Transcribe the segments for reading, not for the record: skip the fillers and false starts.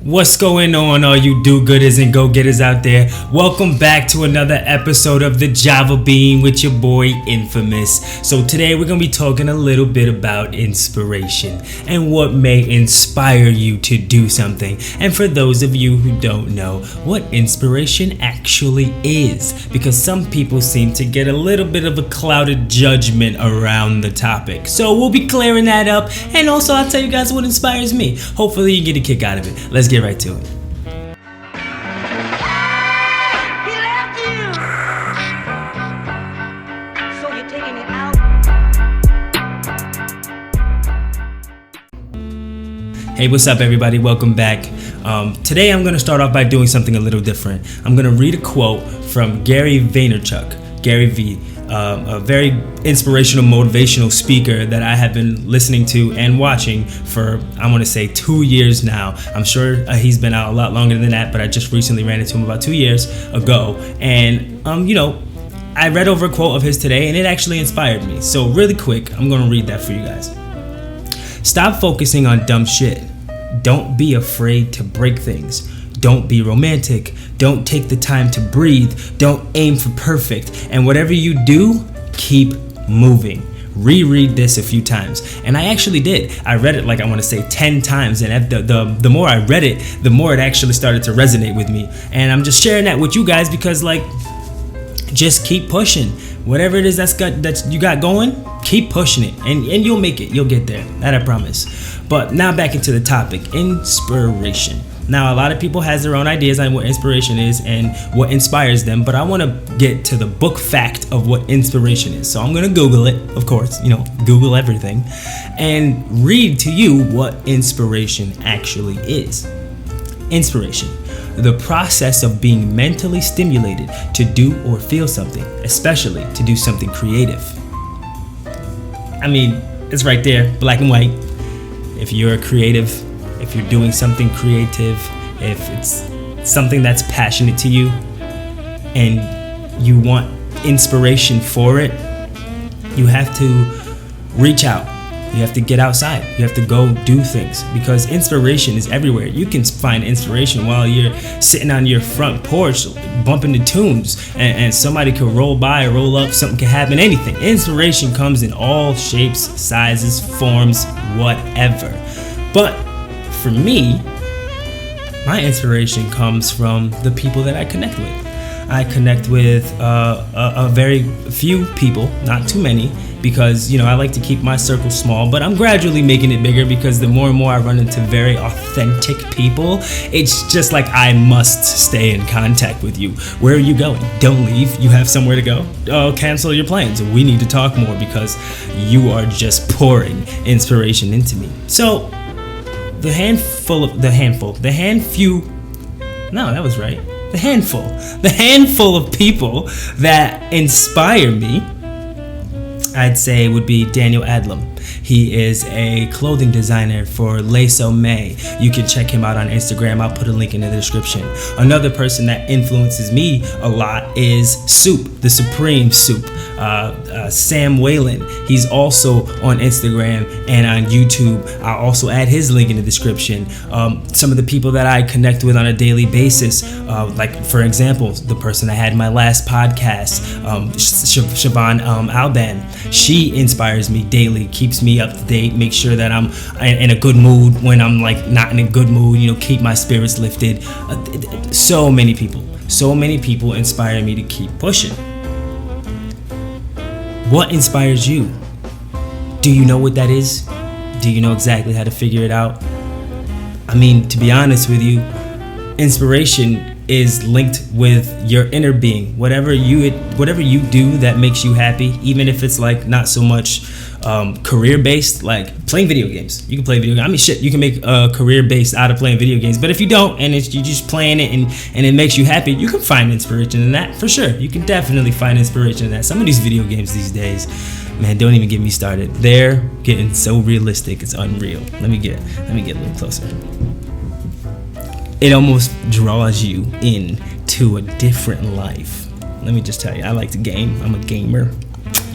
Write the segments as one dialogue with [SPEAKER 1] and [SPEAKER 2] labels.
[SPEAKER 1] What's going on, all you do-gooders and go-getters out there? Welcome back to another episode of the Java Bean with your boy Infamous. So today we're going to be talking a little bit about inspiration and what may inspire you to do something. And for those of you who don't know what inspiration actually is, because some people seem to get a little bit of a clouded judgment around the topic. So we'll be clearing that up, and also I'll tell you guys what inspires me. Hopefully you get a kick out of it. Let's get right to it. Hey, what's up everybody? Welcome back. Today I'm going to start off by doing something a little different. I'm going to read a quote from Gary Vaynerchuk, Gary V, a very inspirational, motivational speaker that I have been listening to and watching for, I want to say, 2 years now. I'm sure he's been out a lot longer than that, but I just recently ran into him about 2 years ago. And, I read over a quote of his today and it actually inspired me. So really quick, I'm going to read that for you guys. Stop focusing on dumb shit. Don't be afraid to break things. Don't be romantic. Don't take the time to breathe. Don't aim for perfect. And whatever you do, keep moving. Reread this a few times. And I actually did. I read it 10 times. And the more I read it, the more it actually started to resonate with me. And I'm just sharing that with you guys because just keep pushing. Whatever it is that you got going, keep pushing it, and you'll make it. You'll get there. That I promise. But now back into the topic, inspiration. Now, a lot of people has their own ideas on what inspiration is and what inspires them, but I want to get to the book fact of what inspiration is. So I'm going to Google it, of course, Google everything, and read to you what inspiration actually is. Inspiration: the process of being mentally stimulated to do or feel something, especially to do something creative. I mean, it's right there, black and white. If you're a creative, if you're doing something creative, if it's something that's passionate to you and you want inspiration for it, you have to reach out. You have to get outside. You have to go do things because inspiration is everywhere. You can find inspiration while you're sitting on your front porch bumping the tunes and somebody could roll by or roll up, something can happen, anything. Inspiration comes in all shapes, sizes, forms, whatever. But for me, my inspiration comes from the people that I connect with. I connect with a very few people, not too many, because I like to keep my circle small, but I'm gradually making it bigger because the more and more I run into very authentic people, it's just like I must stay in contact with you. Where are you going? Don't leave. You have somewhere to go? Oh, cancel your plans. We need to talk more because you are just pouring inspiration into me. So the handful of people that inspire me, I'd say would be Daniel Adlam. He is a clothing designer for Les Sommets. You can check him out on Instagram. I'll put a link in the description. Another person that influences me a lot is Soup, the Supreme Soup. Sam Whalen. He's also on Instagram and on YouTube. I'll also add his link in the description. Some of the people that I connect with on a daily basis, for example, the person I had in my last podcast, Siobhan Alban. She inspires me daily, keeps me up to date, makes sure that I'm in a good mood when I'm not in a good mood, keep my spirits lifted. So many people inspire me to keep pushing. What inspires you? Do you know what that is? Do you know exactly how to figure it out? I mean, to be honest with you, inspiration is linked with your inner being. Whatever you do that makes you happy, even if it's not so much career based, like playing video games. You can play video games. I mean, shit, you can make a career based out of playing video games. But if you don't, and you're just playing it and it makes you happy, you can find inspiration in that for sure. You can definitely find inspiration in that. Some of these video games these days, man, don't even get me started. They're getting so realistic, it's unreal. Let me get a little closer. It almost draws you into a different life. Let me just tell you, I like to game. I'm a gamer.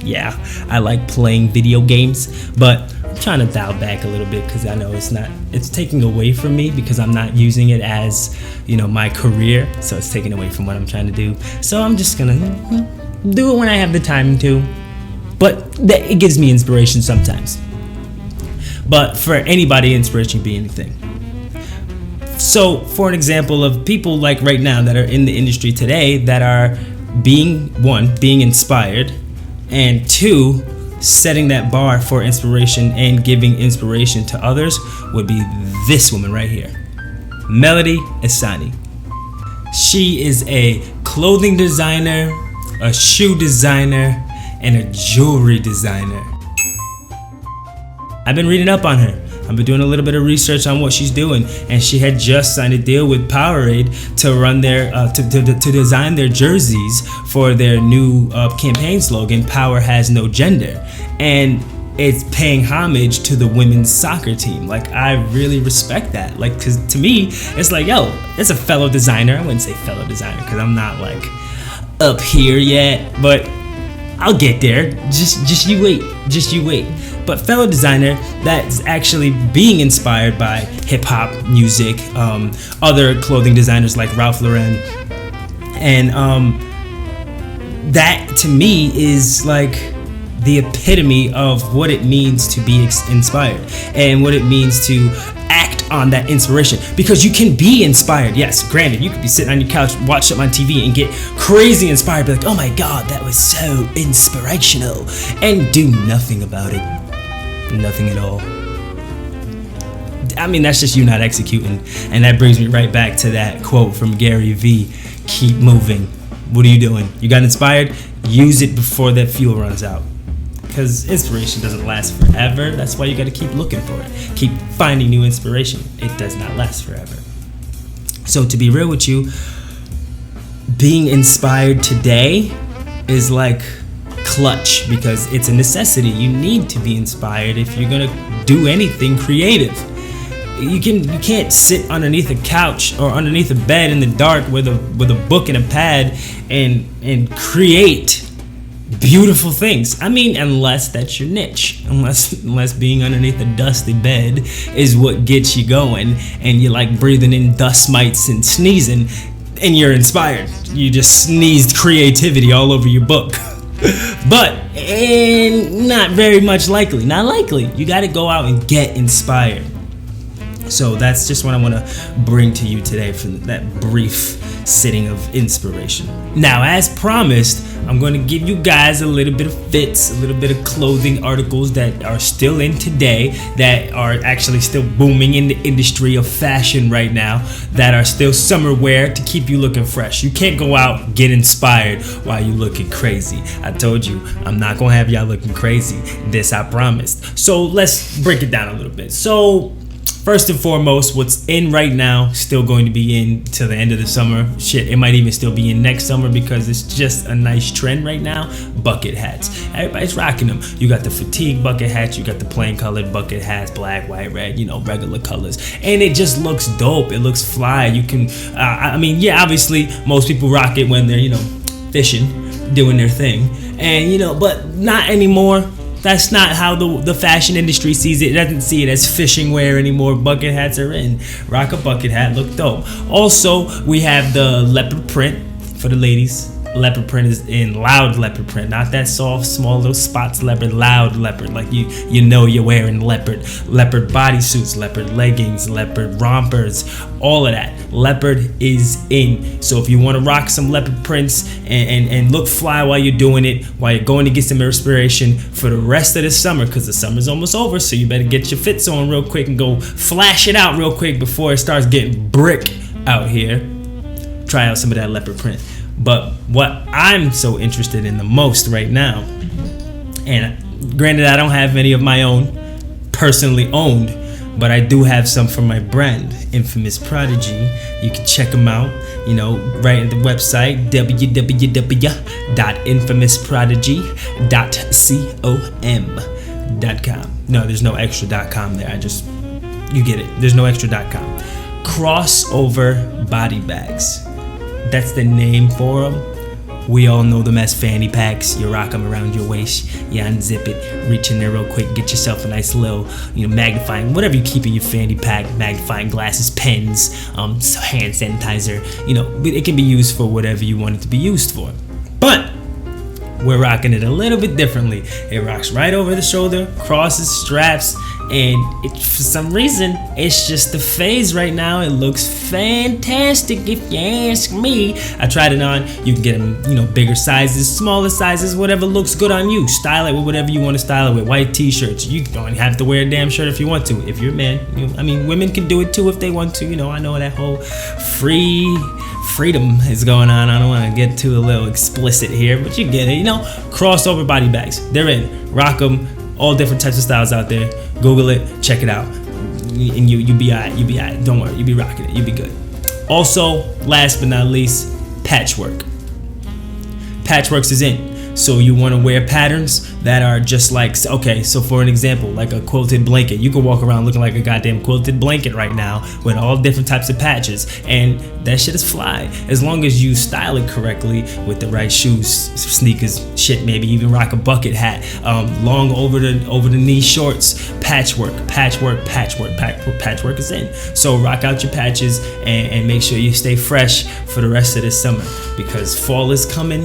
[SPEAKER 1] Yeah, I like playing video games. But I'm trying to dial back a little bit because I know it's taking away from me because I'm not using it as, my career. So it's taking away from what I'm trying to do. So I'm just gonna do it when I have the time to. But it gives me inspiration sometimes. But for anybody, inspiration can be anything. So for an example of people like right now that are in the industry today that are being inspired, and 2, setting that bar for inspiration and giving inspiration to others would be this woman right here, Melody Ehsani. She is a clothing designer, a shoe designer, and a jewelry designer. I've been reading up on her. I've been doing a little bit of research on what she's doing, and she had just signed a deal with Powerade to run their to design their jerseys for their new campaign slogan, "Power has no gender," and it's paying homage to the women's soccer team. Like, I really respect that. Like, cause to me, it's like, yo, it's a fellow designer. I wouldn't say fellow designer because I'm not like up here yet, but I'll get there. Just you wait. But fellow designer that's actually being inspired by hip hop music, other clothing designers like Ralph Lauren, and that to me is like the epitome of what it means to be inspired and what it means to act on that inspiration, because you can be inspired. Yes, granted, you could be sitting on your couch, watch something on TV and get crazy inspired, be like, oh my god, that was so inspirational, and do nothing about it. Nothing at all. I mean, that's just you not executing. And that brings me right back to that quote from Gary V. Keep moving. What are you doing? You got inspired? Use it before that fuel runs out. Because inspiration doesn't last forever. That's why you got to keep looking for it. Keep finding new inspiration. It does not last forever. So to be real with you, being inspired today is like clutch, because it's a necessity. You need to be inspired if you're gonna do anything creative. You can't sit underneath a couch or underneath a bed in the dark with a book and a pad and create beautiful things. I mean, unless that's your niche, unless being underneath a dusty bed is what gets you going, and you're like breathing in dust mites and sneezing, and you're inspired. You just sneezed creativity all over your book. But not very much likely. Not likely. You got to go out and get inspired. So that's just what I want to bring to you today for that brief sitting of inspiration. Now, as promised, I'm going to give you guys a little bit of fits, a little bit of clothing articles that are still in today, that are actually still booming in the industry of fashion right now, that are still summer wear to keep you looking fresh. You can't go out and get inspired while you're looking crazy. I told you, I'm not going to have y'all looking crazy. This I promised. So let's break it down a little bit. So first and foremost, what's in right now, still going to be in till the end of the summer. Shit, it might even still be in next summer because it's just a nice trend right now. Bucket hats. Everybody's rocking them. You got the fatigue bucket hats, you got the plain colored bucket hats, black, white, red, regular colors. And it just looks dope. It looks fly. You can, obviously most people rock it when they're, fishing, doing their thing. And, but not anymore. That's not how the fashion industry sees it. It doesn't see it as fishing wear anymore. Bucket hats are in. Rock a bucket hat, look dope. Also, we have the leopard print for the ladies. Leopard print is in loud leopard print, not that soft, small little spots leopard, loud leopard. Like you're wearing leopard bodysuits, leopard leggings, leopard rompers, all of that. Leopard is in. So if you want to rock some leopard prints and look fly while you're doing it, while you're going to get some inspiration for the rest of the summer, because the summer's almost over, so you better get your fits on real quick and go flash it out real quick before it starts getting brick out here. Try out some of that leopard print. But what I'm so interested in the most right now, and granted I don't have any of my own personally owned, but I do have some from my brand, Infamous Prodigy. You can check them out, right at the website, www.infamousprodigy.com. No, there's no extra .com there. You get it. There's no extra .com. Crossover body bags. That's the name for them. We all know them as fanny packs. You rock them around your waist, you unzip it, reach in there real quick, get yourself a nice little, magnifying, whatever you keep in your fanny pack, magnifying glasses, pens, hand sanitizer. It can be used for whatever you want it to be used for. But we're rocking it a little bit differently. It rocks right over the shoulder, crosses, straps, and for some reason, it's just the phase right now. It looks fantastic if you ask me. I tried it on. You can get them, bigger sizes, smaller sizes, whatever looks good on you. Style it with whatever you want to style it with. White t-shirts. You don't have to wear a damn shirt if you want to. If you're a man, women can do it too if they want to. I know that whole freedom is going on. I don't want to get too a little explicit here, but you get it. Crossover body bags. They're in. Rock them. All different types of styles out there. Google it, check it out, and you be alright. You be alright. Don't worry, you be rocking it. You be good. Also, last but not least, patchwork. Patchworks is in. So you want to wear patterns that are just like, okay, so for an example, like a quilted blanket. You can walk around looking like a goddamn quilted blanket right now with all different types of patches, and that shit is fly. As long as you style it correctly with the right shoes, sneakers, shit, maybe even rock a bucket hat, long over the knee shorts. Patchwork is in. So rock out your patches and make sure you stay fresh for the rest of this summer, because fall is coming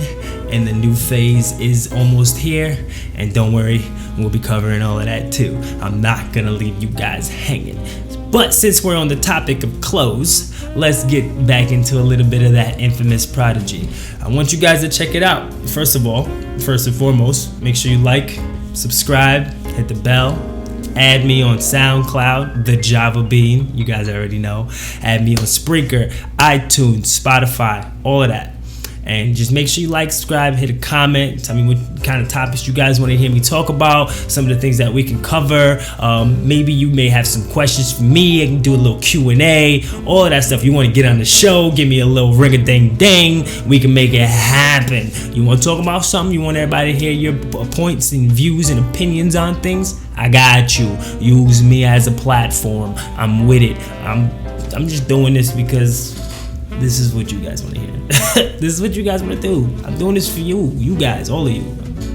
[SPEAKER 1] and the new phase is almost here. And don't worry, we'll be covering all of that too. I'm not gonna leave you guys hanging. But since we're on the topic of clothes, let's get back into a little bit of that infamous prodigy. I want you guys to check it out. First and foremost, make sure you like, subscribe, hit the bell. Add me on SoundCloud, The Java Bean, you guys already know. Add me on Spreaker, iTunes, Spotify, all of that. And just make sure you like, subscribe, hit a comment. Tell me what kind of topics you guys want to hear me talk about. Some of the things that we can cover. Maybe you may have some questions for me. I can do a little Q&A. All of that stuff. You want to get on the show, give me a little ring-a-ding-ding. We can make it happen. You want to talk about something? You want everybody to hear your points and views and opinions on things? I got you. Use me as a platform. I'm with it. I'm just doing this because this is what you guys want to hear. This is what you guys want to do. I'm doing this for you guys, all of you.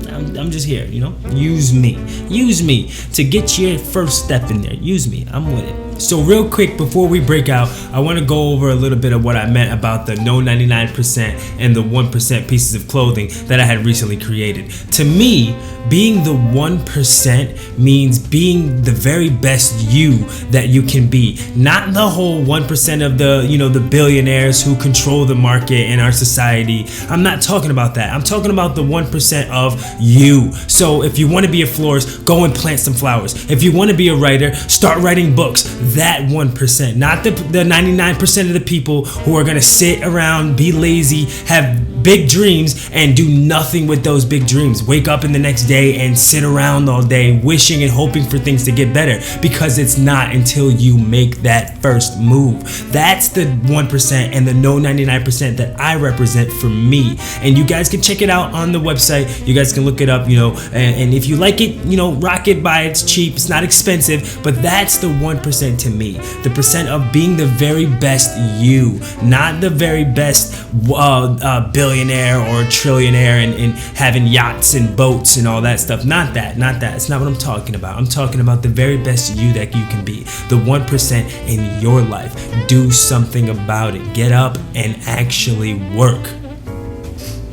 [SPEAKER 1] I'm just here, Use me to get your first step in there. Use me. I'm with it. So real quick, before we break out, I want to go over a little bit of what I meant about the no 99% and the 1% pieces of clothing that I had recently created. To me, being the 1% means being the very best you that you can be. Not the whole 1% of the billionaires who control the market in our society. I'm not talking about that. I'm talking about the 1% of you. So if you want to be a florist, go and plant some flowers. If you want to be a writer, start writing books. That 1%, not the 99% of the people who are gonna sit around, be lazy, have big dreams, and do nothing with those big dreams. Wake up in the next day and sit around all day wishing and hoping for things to get better, because it's not until you make that first move. That's the 1% and the no 99% that I represent for me. And you guys can check it out on the website. You guys can look it up, and if you like it, rock it, buy it. It's cheap, it's not expensive, but that's the 1% to me. The percent of being the very best you, not the very best billionaire or trillionaire and having yachts and boats and all that stuff. Not that. It's not what I'm talking about. I'm talking about the very best you that you can be. The 1% in your life. Do something about it. Get up and actually work.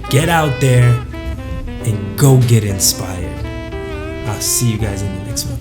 [SPEAKER 1] Get out there and go get inspired. I'll see you guys in the next one.